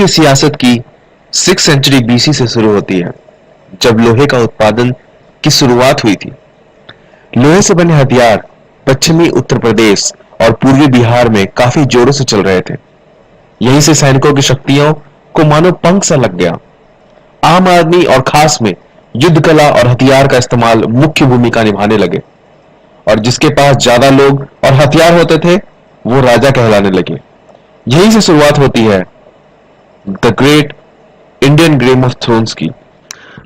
ये सियासत की 6th सेंचुरी बीसी से शुरू होती है, जब लोहे का उत्पादन की शुरुआत हुई थी। लोहे से बने हथियार पश्चिमी उत्तर प्रदेश और पूर्वी बिहार में काफी जोरों से चल रहे थे। यहीं से सैनिकों की शक्तियों को मानो पंख सा लग गया। आम आदमी और खास में युद्ध कला और हथियार का इस्तेमाल मुख्य भूमिका निभाने लगे, और जिसके पास ज्यादा लोग और हथियार होते थे वो राजा कहलाने लगे। यहीं से शुरुआत होती है the great Indian game of thrones की।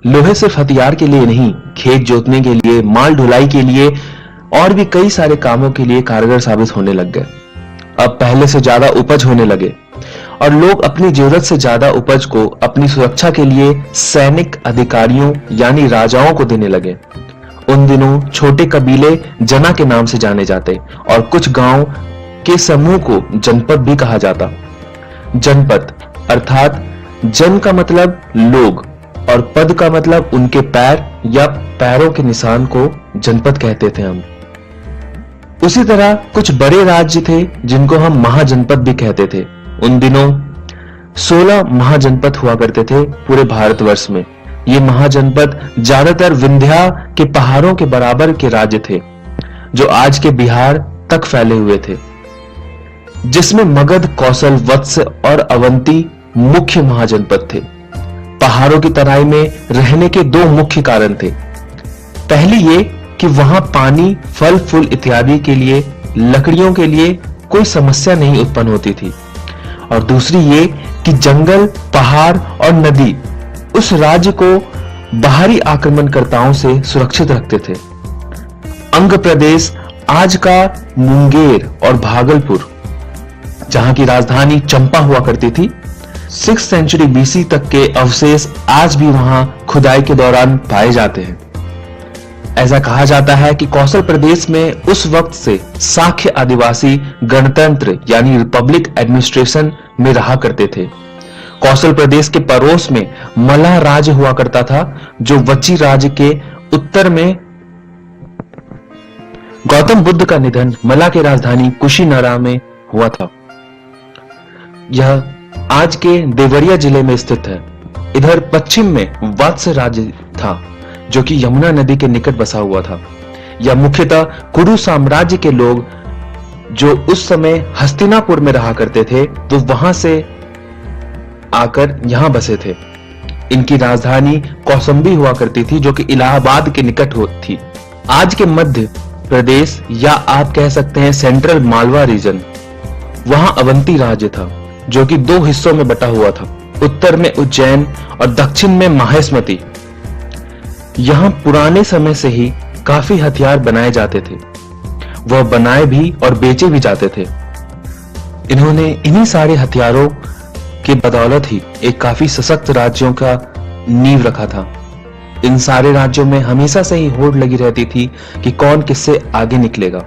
लोहे सिर्फ हथियार के लिए नहीं, खेत जोतने के लिए, माल ढुलाई के लिए और भी कई सारे कामों के लिए कारगर साबित होने लग गए। अब पहले से ज्यादा उपज होने लगे और लोग अपनी जरूरत से ज्यादा उपज को अपनी सुरक्षा के लिए सैनिक अधिकारियों यानी राजाओं को देने लगे। उन दिनों छोटे कबीले जना के नाम से जाने जाते और कुछ गांव के समूह को जनपद भी कहा जाता। जनपद अर्थात जन का मतलब लोग और पद का मतलब उनके पैर या पैरों के निशान को जनपद कहते थे हम। उसी तरह कुछ बड़े राज्य थे जिनको हम महाजनपद भी कहते थे। उन दिनों 16 महाजनपद हुआ करते थे पूरे भारतवर्ष में। ये महाजनपद ज्यादातर विंध्या के पहाड़ों के बराबर के राज्य थे जो आज के बिहार तक फैले हुए थे, जिसमें मगध, कौशल, वत्स और अवंती मुख्य महाजनपद थे। पहाड़ों की तराई में रहने के दो मुख्य कारण थे। पहली ये कि वहां पानी, फल फूल इत्यादि के लिए, लकड़ियों के लिए कोई समस्या नहीं उत्पन्न होती थी, और दूसरी ये कि जंगल, पहाड़ और नदी उस राज्य को बाहरी आक्रमणकर्ताओं से सुरक्षित रखते थे। अंग प्रदेश, आज का मुंगेर और भागलपुर, जहां की राजधानी चंपा हुआ करती थी, 6th सेंचुरी बीसी तक के अवशेष आज भी वहां खुदाई के दौरान पाए जाते हैं। ऐसा कहा जाता है कि कौशल प्रदेश में उस वक्त से साख्य आदिवासी गणतंत्र यानी रिपब्लिक एडमिनिस्ट्रेशन में रहा करते थे। कौशल प्रदेश के पड़ोस में मल्लाह राज्य हुआ करता था, जो वची राज्य के उत्तर में। गौतम बुद्ध का निधन मल्लाह की राजधानी कुशीनरा में हुआ था। यह आज के देवरिया जिले में स्थित है। इधर पश्चिम में वत्स राज्य था, जो कि यमुना नदी के निकट बसा हुआ था। यह मुख्यतः कुरु साम्राज्य के लोग जो उस समय हस्तिनापुर में रहा करते थे, वो वहां से आकर यहां बसे थे। इनकी राजधानी कौसंबी हुआ करती थी, जो कि इलाहाबाद के निकट थी। आज के मध्य प्रदेश या आप कह सकते हैं सेंट्रल मालवा रीजन, वहां अवंती राज्य था, जो कि दो हिस्सों में बटा हुआ था। उत्तर में उज्जैन और दक्षिण में माहेश्मती। यहां पुराने समय से ही काफी हथियार बनाए जाते थे। वह बनाए भी और बेचे भी जाते थे। इन्होंने इन्हीं सारे हथियारों के बदौलत ही एक काफी सशक्त राज्यों का नींव रखा था। इन सारे राज्यों में हमेशा से ही होड़ लगी रहती थी कि कौन किससे आगे निकलेगा।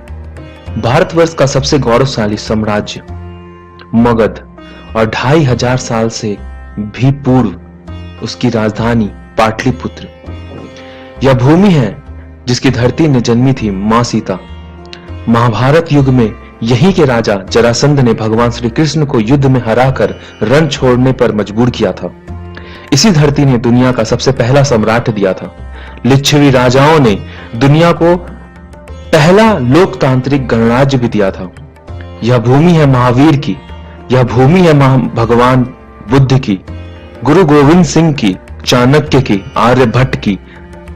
भारतवर्ष का सबसे गौरवशाली साम्राज्य मगध, और 2500 साल से भी पूर्व उसकी राजधानी पाटलिपुत्र। यह भूमि है जिसकी धरती ने जन्मी थी मां सीता। महाभारत युग में यहीं के राजा जरासंध ने भगवान श्री कृष्ण को युद्ध में हराकर रण छोड़ने पर मजबूर किया था। इसी धरती ने दुनिया का सबसे पहला सम्राट दिया था। लिच्छवी राजाओं ने दुनिया को पहला लोकतांत्रिक गणराज्य भी दिया था। यह भूमि है महावीर की, यह भूमि है भगवान बुद्ध की, गुरु गोविंद सिंह की, चाणक्य की, आर्यभट्ट की,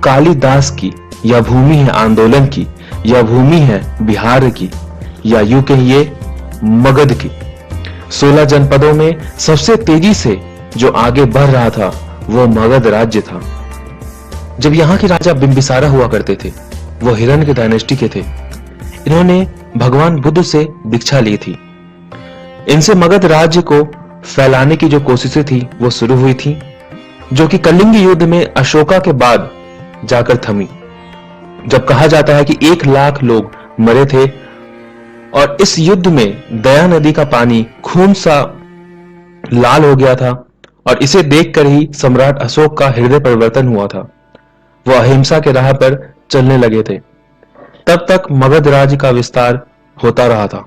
कालिदास की। यह भूमि है आंदोलन की, यह भूमि है बिहार की, या यूं कहिए मगध की। 16 जनपदों में सबसे तेजी से जो आगे बढ़ रहा था वो मगध राज्य था। जब यहाँ के राजा बिंबिसारा हुआ करते थे, वो हिरण्य डायनेस्टी के थे। इन्होंने भगवान बुद्ध से दीक्षा ली थी। इनसे मगध राज्य को फैलाने की जो कोशिशें थी वो शुरू हुई थी, जो कि कलिंग युद्ध में अशोका के बाद जाकर थमी। जब कहा जाता है कि 1 लाख लोग मरे थे, और इस युद्ध में दया नदी का पानी खून सा लाल हो गया था, और इसे देखकर ही सम्राट अशोक का हृदय परिवर्तन हुआ था। वह अहिंसा के राह पर चलने लगे थे। तब तक मगध राज्य का विस्तार होता रहा था।